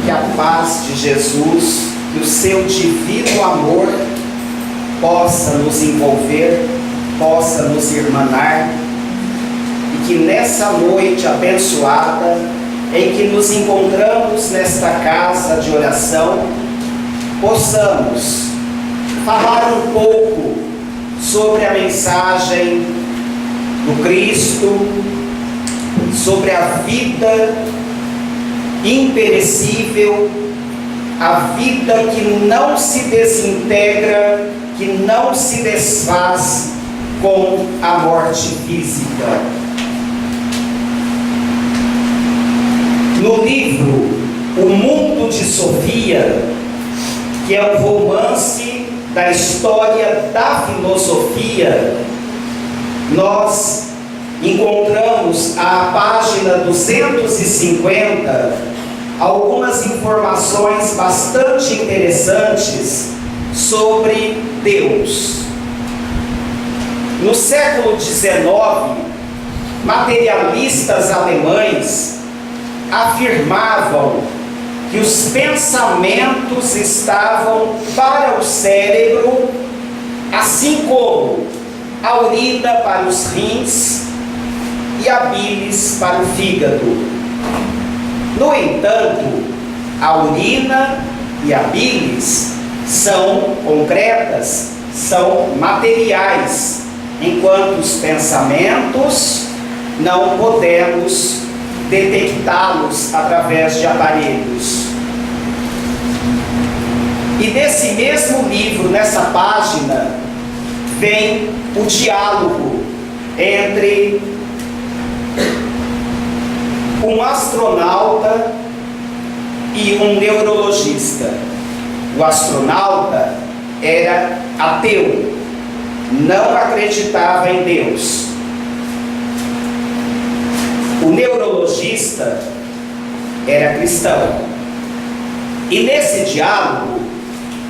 Que a paz de Jesus, que o seu divino amor possa nos envolver, possa nos irmanar, e que nessa noite abençoada, em que nos encontramos nesta casa de oração, possamos falar um pouco sobre a mensagem do Cristo, sobre a vida imperecível, a vida que não se desintegra, que não se desfaz com a morte física. No livro O Mundo de Sofia, que é um romance da história da filosofia, nós encontramos à página 250 algumas informações bastante interessantes sobre Deus. No século XIX, materialistas alemães afirmavam que os pensamentos estavam para o cérebro, assim como a urina para os rins e a bilis para o fígado. No entanto, a urina e a bilis são concretas, são materiais, enquanto os pensamentos não podemos detectá-los através de aparelhos. E nesse mesmo livro, nessa página, vem o diálogo entre um astronauta e um neurologista. O astronauta era ateu, não acreditava em Deus. O neurologista era cristão. E nesse diálogo,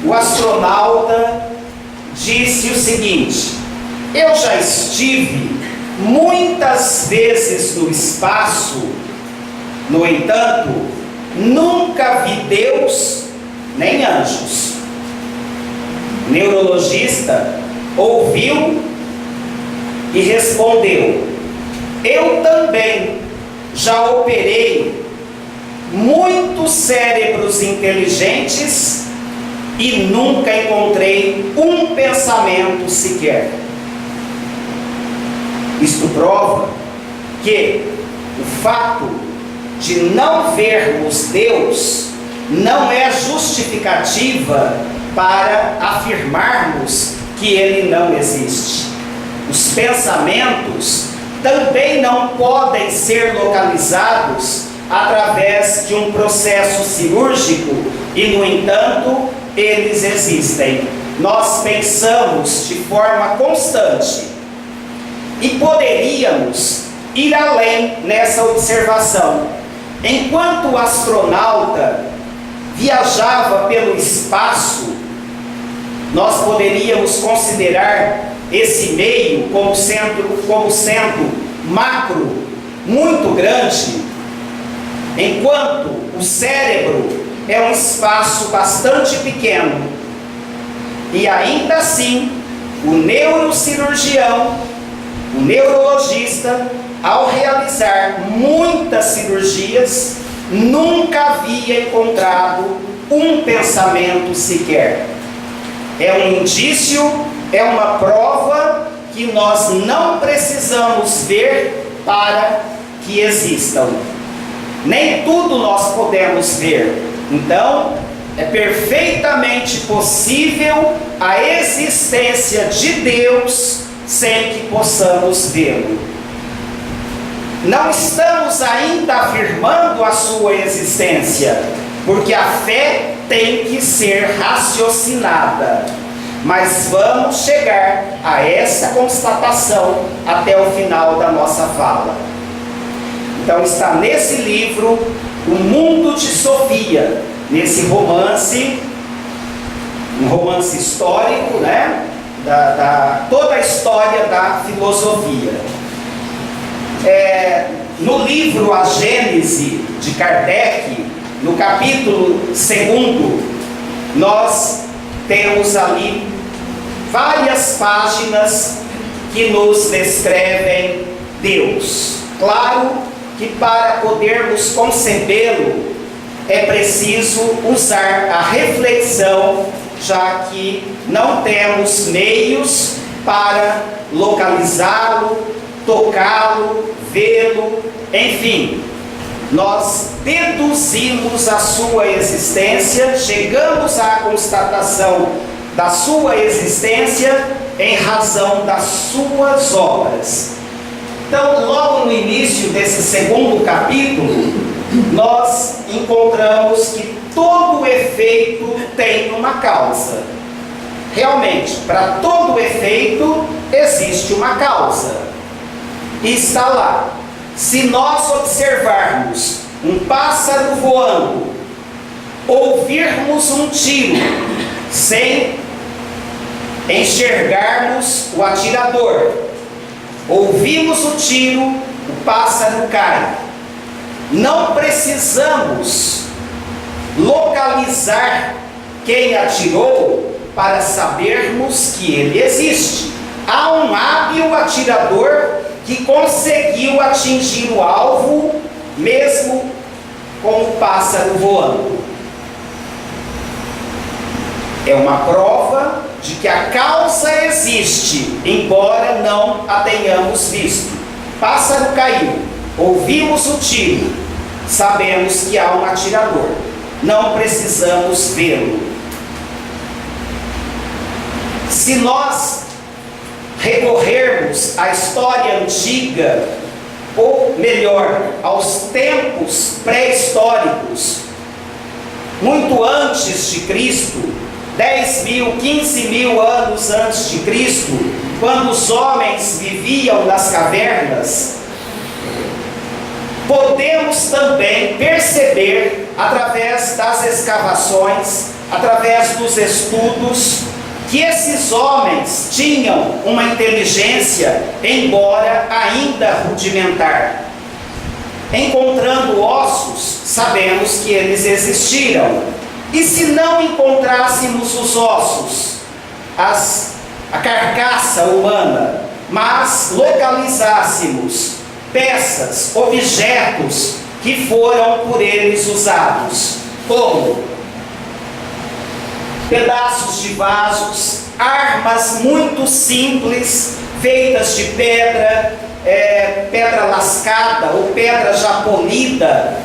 o astronauta disse o seguinte: eu já estive muitas vezes no espaço, no entanto, nunca vi Deus nem anjos. O neurologista ouviu e respondeu: eu também já operei muitos cérebros inteligentes e nunca encontrei um pensamento sequer. Isto prova que o fato de não vermos Deus não é justificativa para afirmarmos que Ele não existe. Os pensamentos também não podem ser localizados através de um processo cirúrgico e, no entanto, eles existem. Nós pensamos de forma constante e poderíamos ir além nessa observação. Enquanto o astronauta viajava pelo espaço, nós poderíamos considerar esse meio como sendo macro, muito grande, enquanto o cérebro é um espaço bastante pequeno. E ainda assim, o neurocirurgião, o neurologista, ao realizar muitas cirurgias, nunca havia encontrado um pensamento sequer. É um indício, é uma prova que nós não precisamos ver para que existam. Nem tudo nós podemos ver. Então, é perfeitamente possível a existência de Deus sem que possamos vê-lo. Não estamos ainda afirmando a sua existência, porque a fé tem que ser raciocinada. Mas vamos chegar a essa constatação até o final da nossa fala. Então está nesse livro, O Mundo de Sofia, nesse romance, um romance histórico, né? Toda a história da filosofia. No livro A Gênese, de Kardec, no capítulo 2, nós temos ali várias páginas que nos descrevem Deus. Claro que para podermos concebê-lo é preciso usar a reflexão, já que não temos meios para localizá-lo, tocá-lo, vê-lo, enfim. Nós deduzimos a sua existência, chegamos à constatação da sua existência em razão das suas obras. Então, logo no início desse 2º capítulo, nós encontramos que todo efeito tem uma causa. Realmente, para todo efeito existe uma causa. E está lá. Se nós observarmos um pássaro voando, ouvirmos um tiro, sem enxergarmos o atirador, ouvimos o tiro, o pássaro cai. Não precisamos localizar quem atirou para sabermos que ele existe. Há um hábil atirador que conseguiu atingir o alvo, mesmo com o pássaro voando. É uma prova de que a causa existe, embora não a tenhamos visto. Pássaro caiu, ouvimos o tiro, sabemos que há um atirador, não precisamos vê-lo. Se nós recorrermos à história antiga, ou melhor, aos tempos pré-históricos, muito antes de Cristo, 10.000, 15.000 anos antes de Cristo, quando os homens viviam nas cavernas, podemos também perceber, através das escavações, através dos estudos, que esses homens tinham uma inteligência, embora ainda rudimentar. Encontrando ossos, sabemos que eles existiram. E se não encontrássemos os ossos, a carcaça humana, mas localizássemos peças, objetos que foram por eles usados, como pedaços de vasos, armas muito simples, feitas de pedra, pedra lascada ou pedra já polida,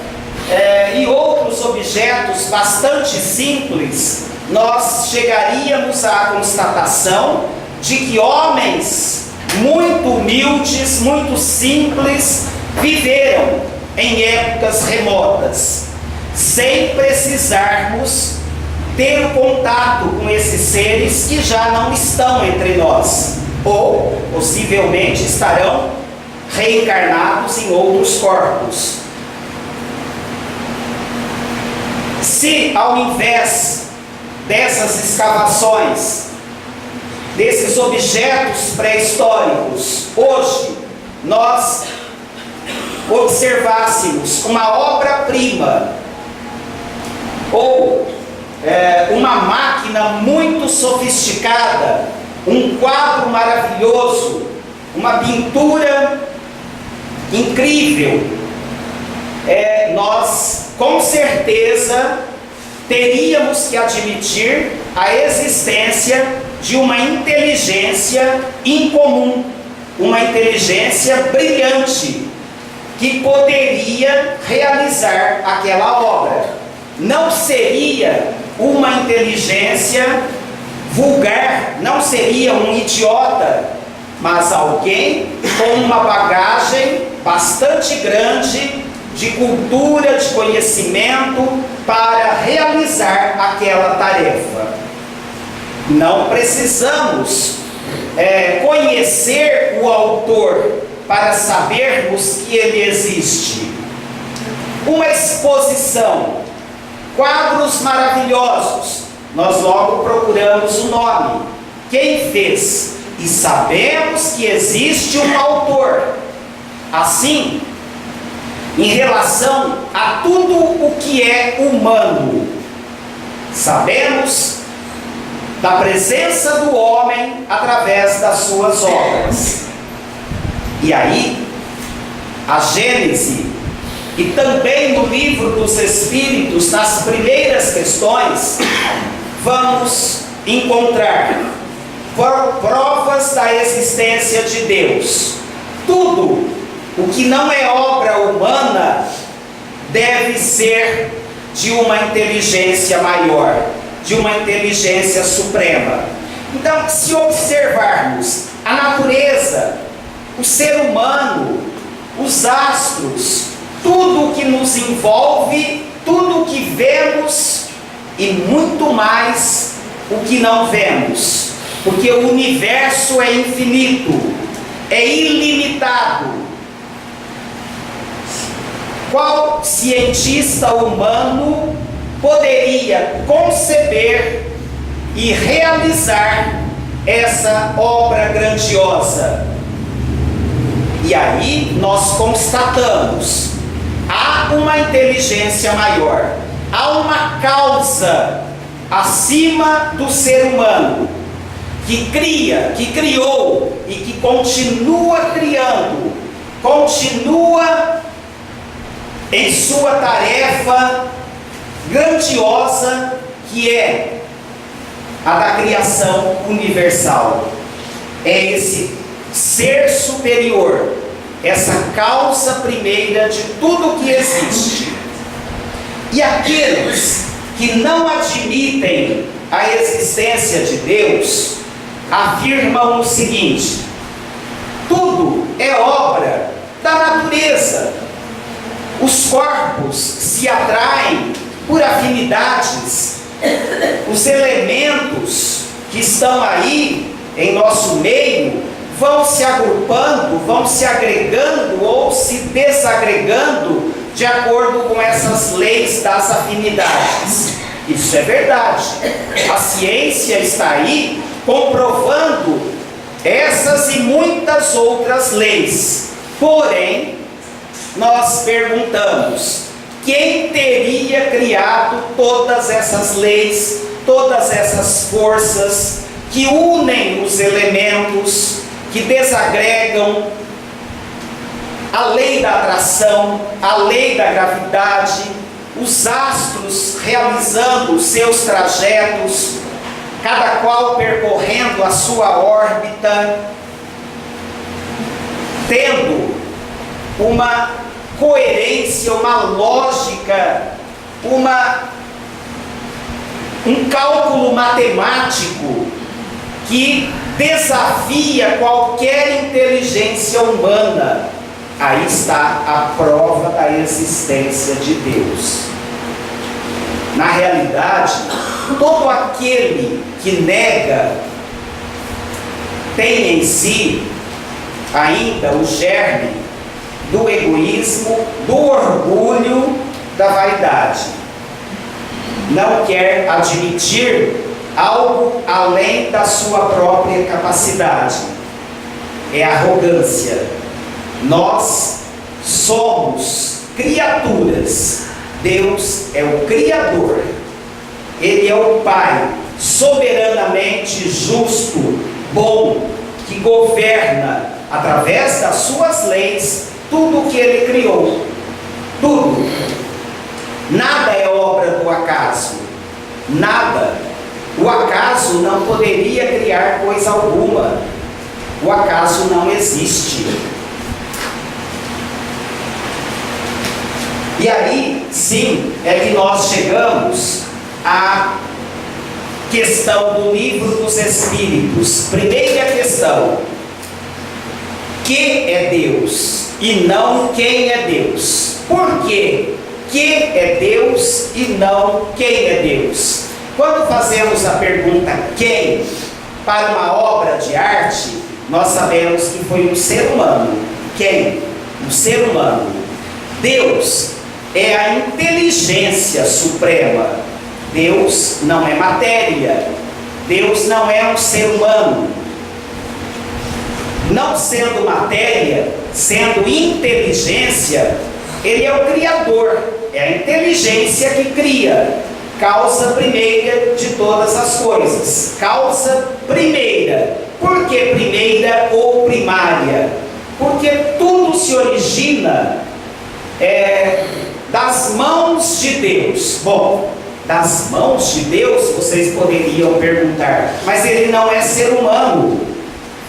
e outros objetos bastante simples, nós chegaríamos à constatação de que homens muito humildes, muito simples, viveram em épocas remotas, sem precisarmos ter o contato com esses seres que já não estão entre nós, ou possivelmente estarão reencarnados em outros corpos. Se ao invés dessas escavações, desses objetos pré-históricos, hoje nós observássemos uma obra-prima ou uma máquina muito sofisticada, um quadro maravilhoso, uma pintura incrível, nós com certeza teríamos que admitir a existência de uma inteligência incomum, uma inteligência brilhante, que poderia realizar aquela obra. Não seria uma inteligência vulgar, não seria um idiota, mas alguém com uma bagagem bastante grande de cultura, de conhecimento para realizar aquela tarefa. Não precisamos conhecer o autor para sabermos que ele existe. Uma exposição, quadros maravilhosos, nós logo procuramos o nome, quem fez, e sabemos que existe um autor. Assim, em relação a tudo o que é humano. Sabemos da presença do homem através das suas obras. E aí, a Gênese, e também no livro dos Espíritos, nas primeiras questões, vamos encontrar provas da existência de Deus. Tudo o que não é obra humana deve ser de uma inteligência maior, de uma inteligência suprema. Então, se observarmos a natureza, o ser humano, os astros, tudo o que nos envolve, tudo o que vemos e muito mais o que não vemos, porque o universo é infinito, é ilimitado. Qual cientista humano poderia conceber e realizar essa obra grandiosa? E aí nós constatamos, há uma inteligência maior, há uma causa acima do ser humano, que cria, que criou e que continua criando, continua em sua tarefa grandiosa, que é a da criação universal. É esse ser superior, essa causa primeira de tudo que existe. E aqueles que não admitem a existência de Deus afirmam o seguinte: tudo é obra da natureza. Os corpos se atraem por afinidades. Os elementos que estão aí em nosso meio vão se agrupando, vão se agregando ou se desagregando de acordo com essas leis das afinidades. Isso é verdade. A ciência está aí comprovando essas e muitas outras leis. Porém, nós perguntamos: quem teria criado todas essas leis, todas essas forças que unem os elementos, que desagregam a lei da atração, a lei da gravidade, os astros realizando os seus trajetos, cada qual percorrendo a sua órbita, tendo uma coerência, uma lógica, um cálculo matemático que desafia qualquer inteligência humana. Aí está a prova da existência de Deus. Na realidade, todo aquele que nega tem em si ainda o germe do egoísmo, do orgulho, da vaidade. Não quer admitir algo além da sua própria capacidade. É arrogância. Nós somos criaturas. Deus é o Criador. Ele é o Pai, soberanamente justo, bom, que governa através das suas leis tudo o que Ele criou. Tudo. Nada é obra do acaso. Nada. O acaso não poderia criar coisa alguma. O acaso não existe. E aí, sim, é que nós chegamos à questão do livro dos Espíritos. Primeira questão: que é Deus e não quem é Deus? Por quê? Que é Deus e não quem é Deus? Quando fazemos a pergunta quem para uma obra de arte, nós sabemos que foi um ser humano. Quem? Um ser humano. Deus é a inteligência suprema. Deus não é matéria. Deus não é um ser humano. Não sendo matéria, sendo inteligência, Ele é o Criador, é a inteligência que cria, causa primeira de todas as coisas, causa primeira. Por que primeira ou primária? Porque tudo se origina das mãos de Deus. Bom, das mãos de Deus, vocês poderiam perguntar, mas ele não é ser humano.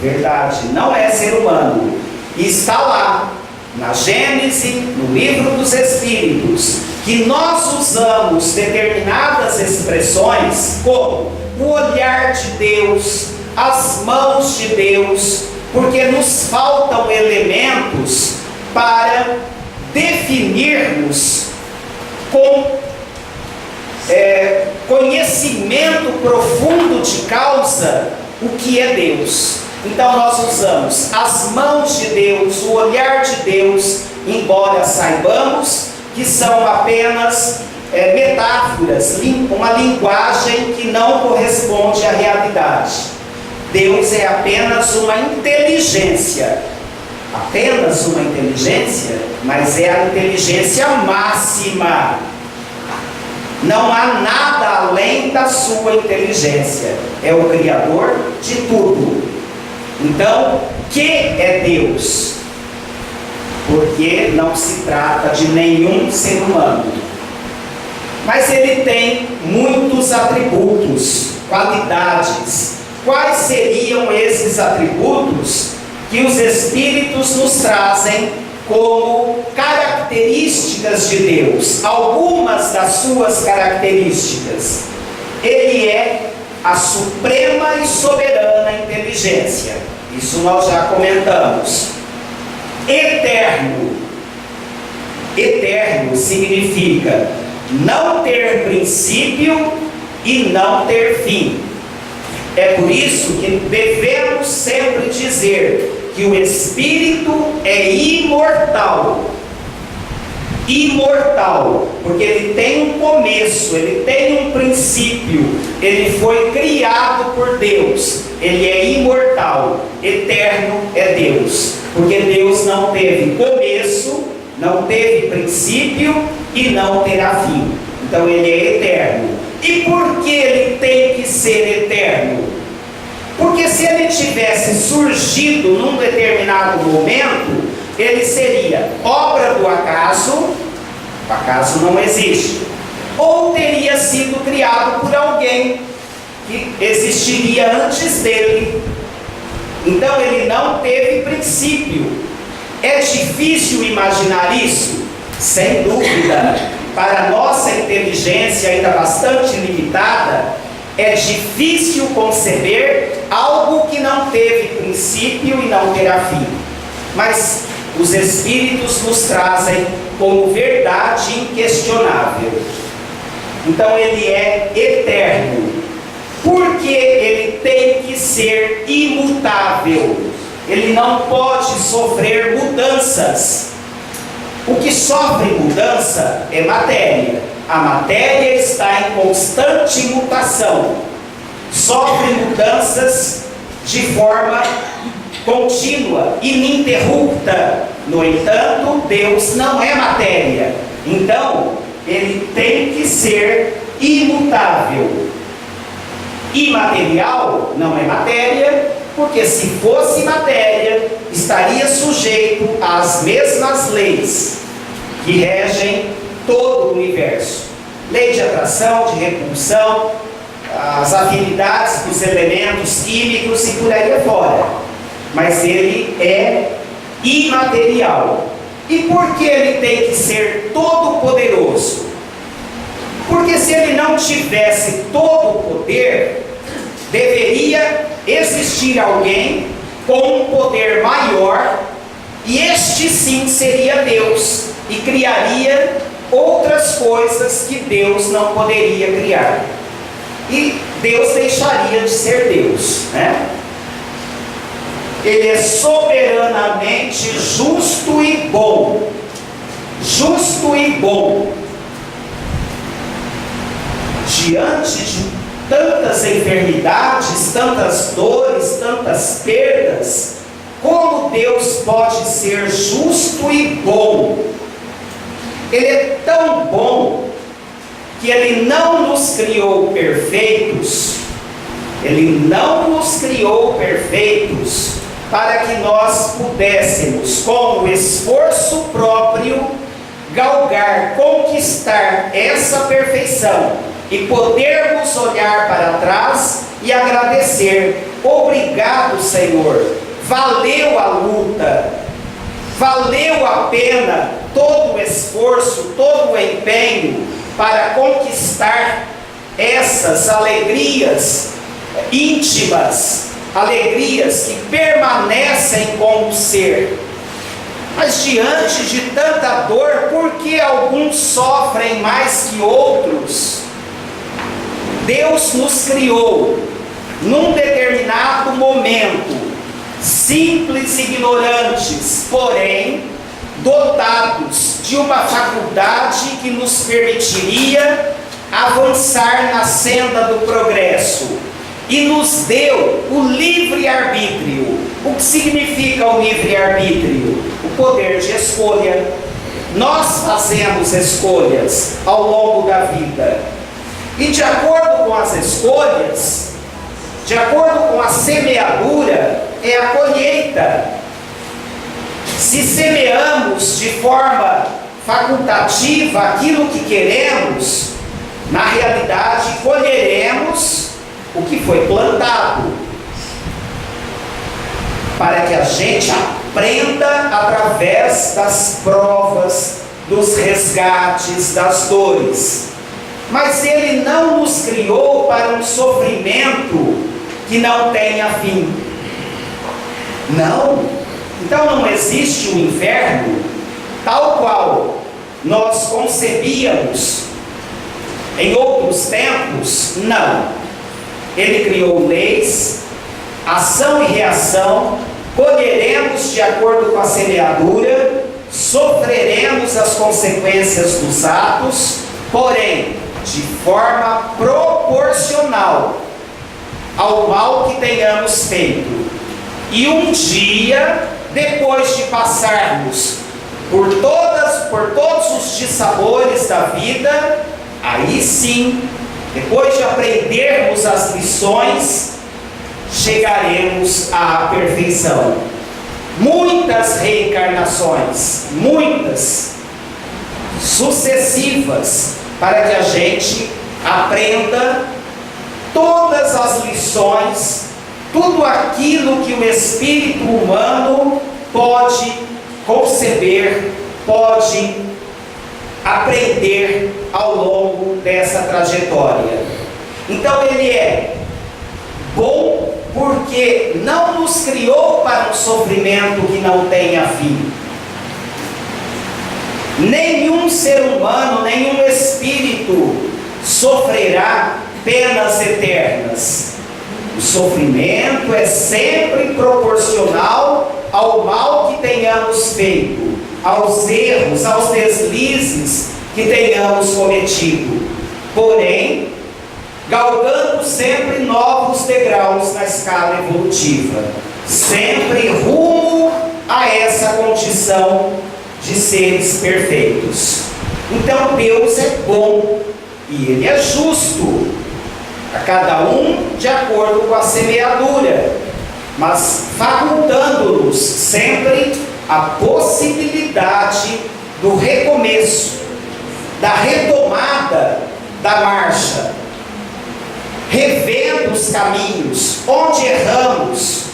Verdade, não é ser humano. E está lá, na Gênesis, no livro dos Espíritos, que nós usamos determinadas expressões como o olhar de Deus, as mãos de Deus, porque nos faltam elementos para definirmos com conhecimento profundo de causa o que é Deus. Então nós usamos as mãos de Deus, o olhar de Deus, embora saibamos que são apenas metáforas, uma linguagem que não corresponde à realidade. Deus é apenas uma inteligência, mas é a inteligência máxima. Não há nada além da sua inteligência. É o Criador de tudo. Então, que é Deus? Porque não se trata de nenhum ser humano. Mas ele tem muitos atributos, qualidades. Quais seriam esses atributos que os Espíritos nos trazem como características de Deus? Algumas das suas características. Ele é a suprema e soberana inteligência. Isso nós já comentamos. Eterno. Eterno significa não ter princípio e não ter fim. É por isso que devemos sempre dizer que o Espírito é imortal. Imortal, porque ele tem um começo, ele tem um princípio, ele foi criado por Deus, ele é imortal, eterno é Deus, porque Deus não teve começo, não teve princípio e não terá fim. Então ele é eterno. E por que ele tem que ser eterno? Porque se ele tivesse surgido num determinado momento, ele seria obra do acaso, o acaso não existe, ou teria sido criado por alguém que existiria antes dele. Então ele não teve princípio. É difícil imaginar isso? Sem dúvida. Para a nossa inteligência ainda bastante limitada, é difícil conceber algo que não teve princípio e não terá fim. Mas os Espíritos nos trazem como verdade inquestionável. Então ele é eterno. Porque ele tem que ser imutável. Ele não pode sofrer mudanças. O que sofre mudança é matéria. A matéria está em constante mutação. Sofre mudanças de forma contínua, ininterrupta. No entanto, Deus não é matéria. Então, ele tem que ser imutável. Imaterial não é matéria, porque se fosse matéria, estaria sujeito às mesmas leis que regem todo o universo. Lei de atração, de repulsão, as afinidades dos elementos químicos e por aí afora. Mas ele é imaterial. E por que ele tem que ser todo poderoso? Porque se ele não tivesse todo o poder, deveria existir alguém com um poder maior, e este sim seria Deus, e criaria outras coisas que Deus não poderia criar. E Deus deixaria de ser Deus, né? Ele é soberanamente justo e bom. Justo e bom. Diante de tantas enfermidades, tantas dores, tantas perdas, como Deus pode ser justo e bom? Ele é tão bom que Ele não nos criou perfeitos. Ele não nos criou perfeitos para que nós pudéssemos, com o esforço próprio, galgar, conquistar essa perfeição e podermos olhar para trás e agradecer. Obrigado, Senhor. Valeu a luta, valeu a pena todo o esforço, todo o empenho para conquistar essas alegrias íntimas, alegrias que permanecem com o ser. Mas diante de tanta dor, por que alguns sofrem mais que outros? Deus nos criou num determinado momento, simples e ignorantes, porém dotados de uma faculdade que nos permitiria avançar na senda do progresso, e nos deu o livre-arbítrio. O que significa o livre-arbítrio? O poder de escolha. Nós fazemos escolhas ao longo da vida, e de acordo com as escolhas, de acordo com a semeadura, é a colheita. Se semeamos de forma facultativa aquilo que queremos, na realidade colheremos o que foi plantado, para que a gente aprenda através das provas, dos resgates, das dores. Mas Ele não nos criou para um sofrimento que não tenha fim. Não. Então não existe um inferno tal qual nós concebíamos em outros tempos. Não. Ele criou leis, ação e reação, colheremos de acordo com a semeadura, sofreremos as consequências dos atos, porém, de forma proporcional ao mal que tenhamos feito. E um dia, depois de passarmos por todos os dissabores da vida, aí sim, depois de aprendermos as lições, chegaremos à perfeição. Muitas reencarnações, muitas, sucessivas, para que a gente aprenda todas as lições, tudo aquilo que o espírito humano pode conceber, pode aprender ao longo dessa trajetória. Então Ele é bom porque não nos criou para um sofrimento que não tenha fim. Nenhum ser humano, nenhum espírito sofrerá penas eternas. O sofrimento é sempre proporcional ao mal que tenhamos feito, aos erros, aos deslizes que tenhamos cometido. Porém, galgando sempre novos degraus na escala evolutiva, sempre rumo a essa condição de seres perfeitos. Então Deus é bom e Ele é justo, a cada um de acordo com a semeadura, mas facultando-nos sempre a possibilidade do recomeço, da retomada da marcha, revendo os caminhos, onde erramos,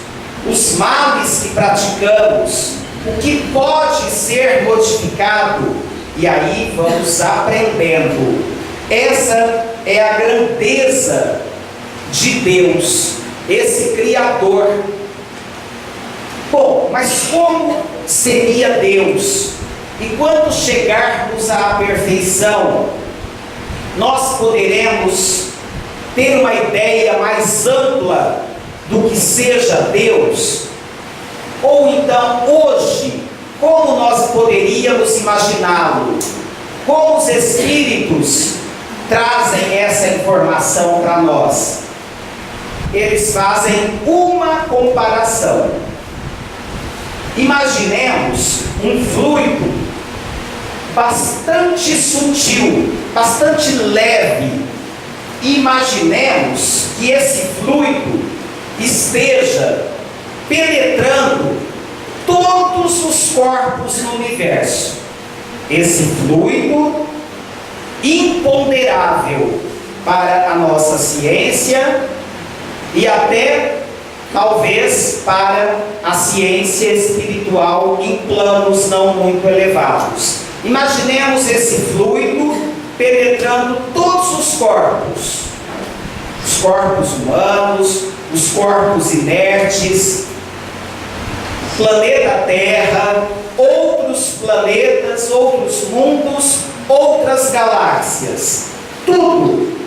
os males que praticamos, o que pode ser modificado, e aí vamos aprendendo. Essa é a grandeza de Deus, esse Criador. Bom, mas como seria Deus? E quando chegarmos à perfeição, nós poderemos ter uma ideia mais ampla do que seja Deus? Ou então, hoje, como nós poderíamos imaginá-lo? Como os Espíritos trazem essa informação para nós? Eles fazem uma comparação. Imaginemos um fluido bastante sutil, bastante leve. Imaginemos que esse fluido esteja penetrando todos os corpos no universo. Esse fluido imponderável para a nossa ciência e até talvez para a ciência espiritual em planos não muito elevados. Imaginemos esse fluido penetrando todos os corpos humanos, os corpos inertes, planeta Terra, outros planetas, outros mundos, outras galáxias, tudo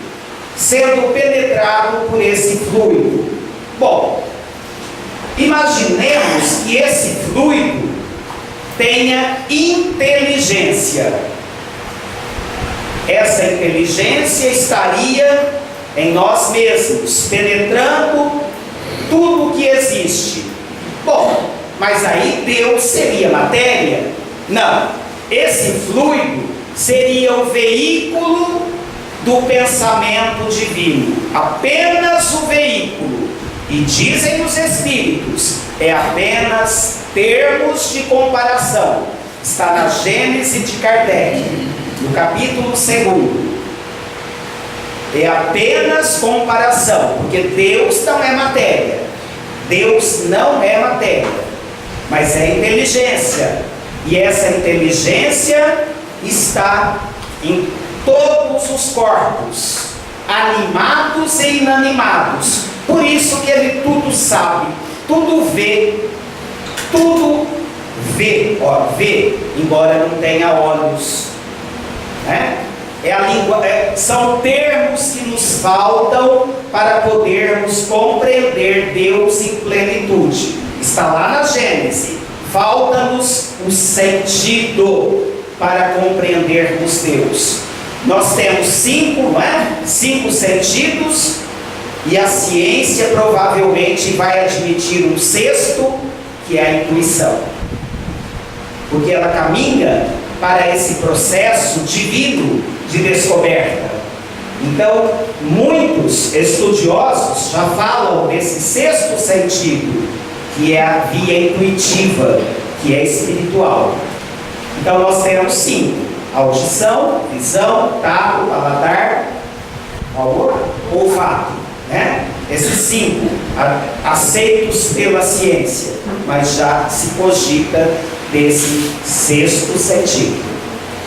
sendo penetrado por esse fluido. Bom, imaginemos que esse fluido tenha inteligência. Essa inteligência estaria em nós mesmos, penetrando tudo o que existe. Bom, mas aí Deus seria matéria? Não. Esse fluido seria o veículo do pensamento divino. Apenas o veículo. E dizem os Espíritos, é apenas termos de comparação. Está na Gênese de Kardec, no capítulo 2. É apenas comparação, porque Deus não é matéria. Deus não é matéria, mas é inteligência. E essa inteligência está em todos os corpos, animados e inanimados. Por isso que Ele tudo sabe, tudo vê, vê, embora não tenha olhos, né? São termos que nos faltam para podermos compreender Deus em plenitude. Está lá na Gênese. Falta-nos o sentido para compreendermos Deus. Nós temos 5, não é? 5 sentidos, e a ciência provavelmente vai admitir um 6º, que é a intuição. Porque ela caminha para esse processo divino de descoberta. Então, muitos estudiosos já falam desse 6º sentido, que é a via intuitiva, que é espiritual. Então, nós temos 5: audição, visão, tato, paladar, olfato, né? Esses 5 aceitos pela ciência, mas já se cogita desse 6º sentido.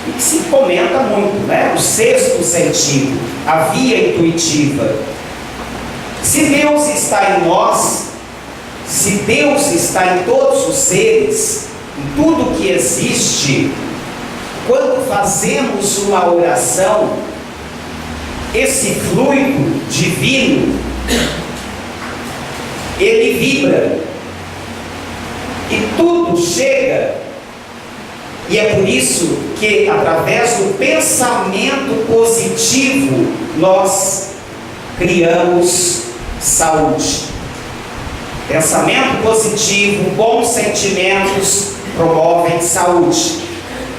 E que se comenta muito, né? O 6º sentido, a via intuitiva. Se Deus está em nós, se Deus está em todos os seres, em tudo que existe, quando fazemos uma oração, esse fluido divino, ele vibra, e tudo chega. E é por isso que, através do pensamento positivo, nós criamos saúde. Pensamento positivo, bons sentimentos promovem saúde.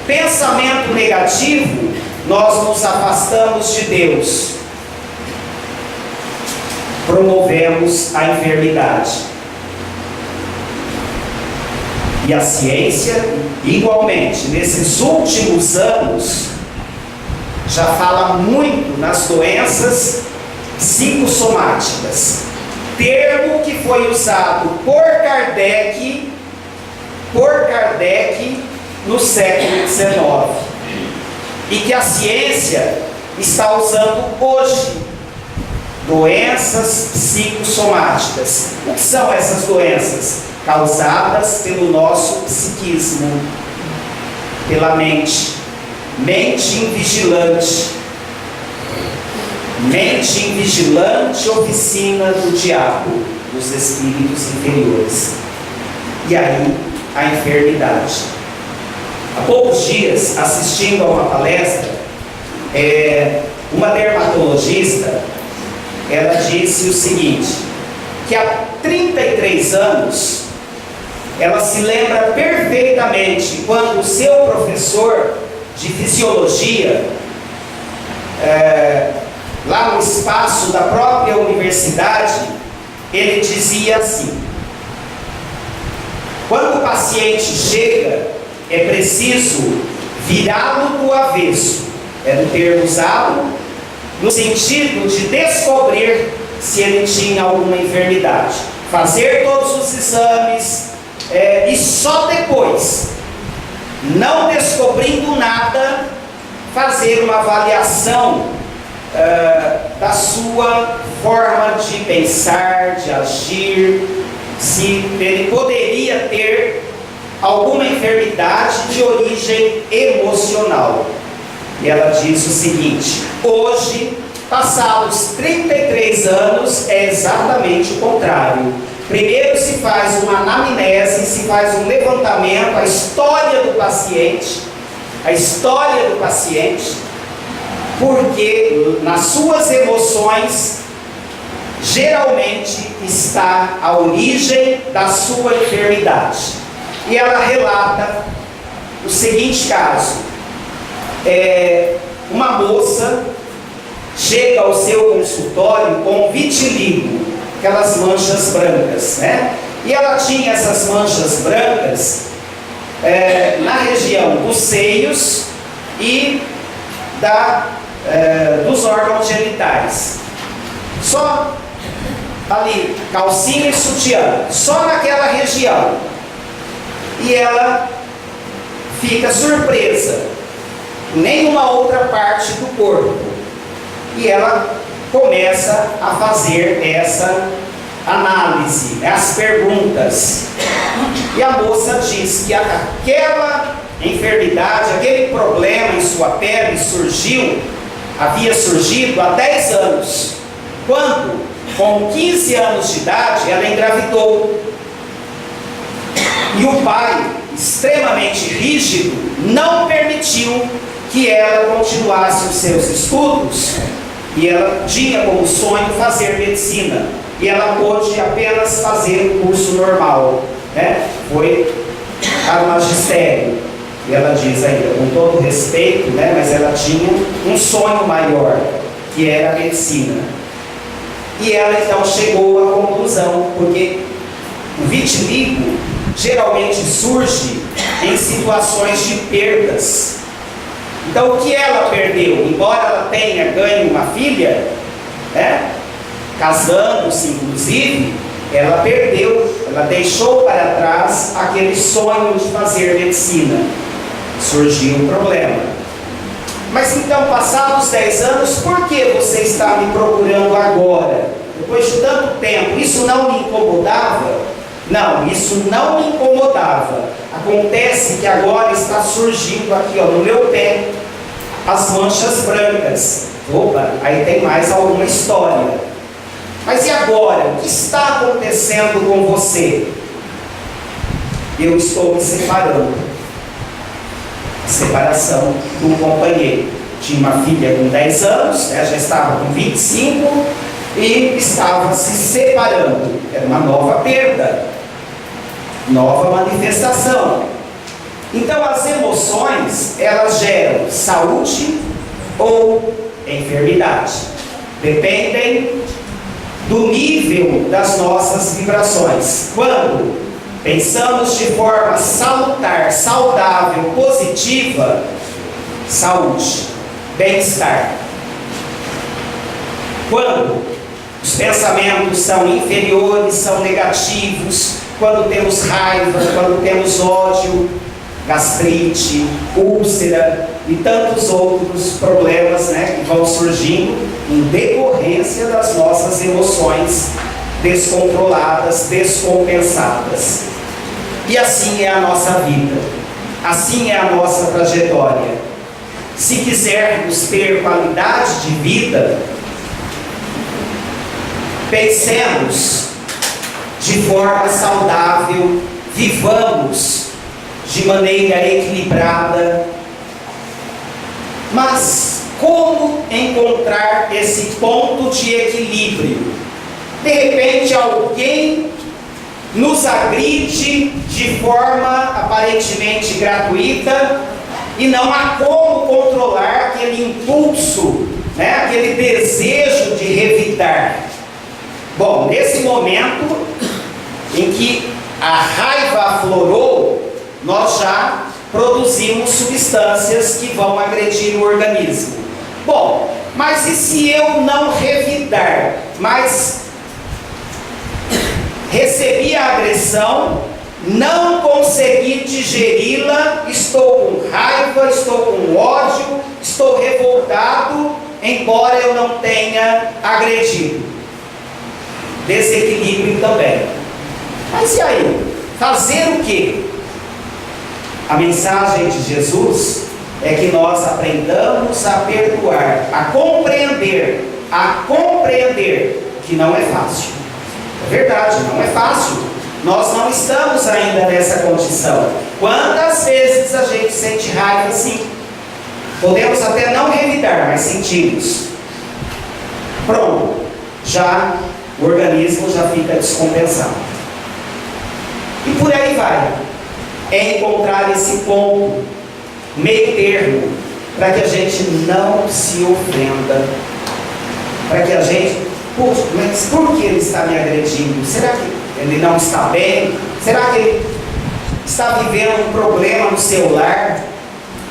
Pensamento negativo, nós nos afastamos de Deus, promovemos a enfermidade. E a ciência, igualmente, nesses últimos anos, já fala muito nas doenças psicossomáticas. Termo que foi usado por Kardec no século XIX. E que a ciência está usando hoje. Doenças psicossomáticas. O que são essas doenças? Causadas pelo nosso psiquismo, pela mente invigilante, oficina do diabo, dos espíritos inferiores. E aí, a enfermidade. Há poucos dias, assistindo a uma palestra, uma dermatologista, ela disse o seguinte, que há 33 anos, ela se lembra perfeitamente quando o seu professor de fisiologia, lá no espaço da própria universidade, ele dizia assim: quando o paciente chega, é preciso virá-lo do avesso. Era um termo usado no sentido de descobrir se ele tinha alguma enfermidade. Fazer todos os exames e só depois, não descobrindo nada, fazer uma avaliação da sua forma de pensar, de agir, se ele poderia ter alguma enfermidade de origem emocional. E ela diz o seguinte: hoje, passados 33 anos, é exatamente o contrário. Primeiro se faz uma anamnese, se faz um levantamento, a história do paciente, porque nas suas emoções geralmente está a origem da sua enfermidade. E ela relata o seguinte caso: uma moça chega ao seu consultório com vitiligo, aquelas manchas brancas, né? E ela tinha essas manchas brancas na região dos seios e dos órgãos genitais. Só ali, calcinha e sutiã, só naquela região. E ela fica surpresa, nenhuma outra parte do corpo. E ela começa a fazer essa análise, as perguntas. E a moça diz que aquela enfermidade, aquele problema em sua pele havia surgido há 10 anos, quando, com 15 anos de idade, ela engravidou. E o pai, extremamente rígido, não permitiu que ela continuasse os seus estudos, e ela tinha como sonho fazer medicina, e ela pôde apenas fazer o curso normal, né? Foi ao magistério. E ela diz ainda, com todo respeito, né? Mas ela tinha um sonho maior, que era a medicina. E ela então chegou à conclusão, porque o vitiligo geralmente surge em situações de perdas. Então, o que ela perdeu? Embora ela tenha ganho uma filha, né, casando-se inclusive, ela perdeu, ela deixou para trás aquele sonho de fazer medicina. Surgiu um problema. Mas então, passados 10 anos, por que você está me procurando agora? Depois de tanto tempo, isso não me incomodava? Não, isso não me incomodava. Acontece que agora está surgindo aqui, ó, no meu pé, as manchas brancas. Opa, aí tem mais alguma história. Mas e agora? O que está acontecendo com você? Eu estou me separando. Separação do companheiro. Tinha uma filha com 10 anos, ela já estava com 25 e estava se separando. Era uma nova perda, nova manifestação. Então as emoções, elas geram saúde ou enfermidade. Dependem do nível das nossas vibrações. Quando pensamos de forma salutar, saudável, positiva, saúde, bem-estar. Quando os pensamentos são inferiores, são negativos, quando temos raiva, quando temos ódio, gastrite, úlcera e tantos outros problemas, né, que vão surgindo em decorrência das nossas emoções descontroladas, descompensadas. E assim é a nossa vida, assim é a nossa trajetória. Se quisermos ter qualidade de vida, pensemos de forma saudável, vivamos de maneira equilibrada. Mas como encontrar esse ponto de equilíbrio? De repente alguém nos agride de forma aparentemente gratuita e não há como controlar aquele impulso, né? Aquele desejo de revidar. Bom, nesse momento em que a raiva aflorou, nós já produzimos substâncias que vão agredir o organismo. Bom, mas e se eu não revidar, mas recebi a agressão, não consegui digeri-la, estou com raiva, estou com ódio, estou revoltado, embora eu não tenha agredido? Desequilíbrio também. Mas e aí? Fazer o quê? A mensagem de Jesus é que nós aprendamos a perdoar, a compreender que não é fácil. É verdade, não é fácil. Nós não estamos ainda nessa condição. Quantas vezes a gente sente raiva assim? Podemos até não revidar, mas sentimos. Pronto, já o organismo já fica descompensado. E por aí vai. É encontrar esse ponto, meio termo, para que a gente não se ofenda, para que a gente, mas por que ele está me agredindo? Será que ele não está bem? Será que ele está vivendo um problema no seu lar?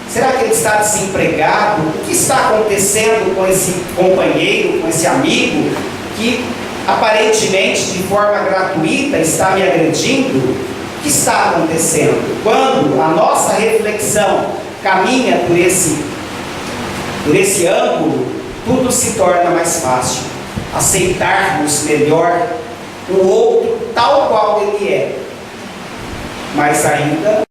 Será que ele está desempregado? O que está acontecendo com esse companheiro, com esse amigo, que aparentemente de forma gratuita está me agredindo? O que está acontecendo? Quando a nossa reflexão caminha por esse ângulo, tudo se torna mais fácil. Aceitarmos melhor o outro tal qual ele é. Mas ainda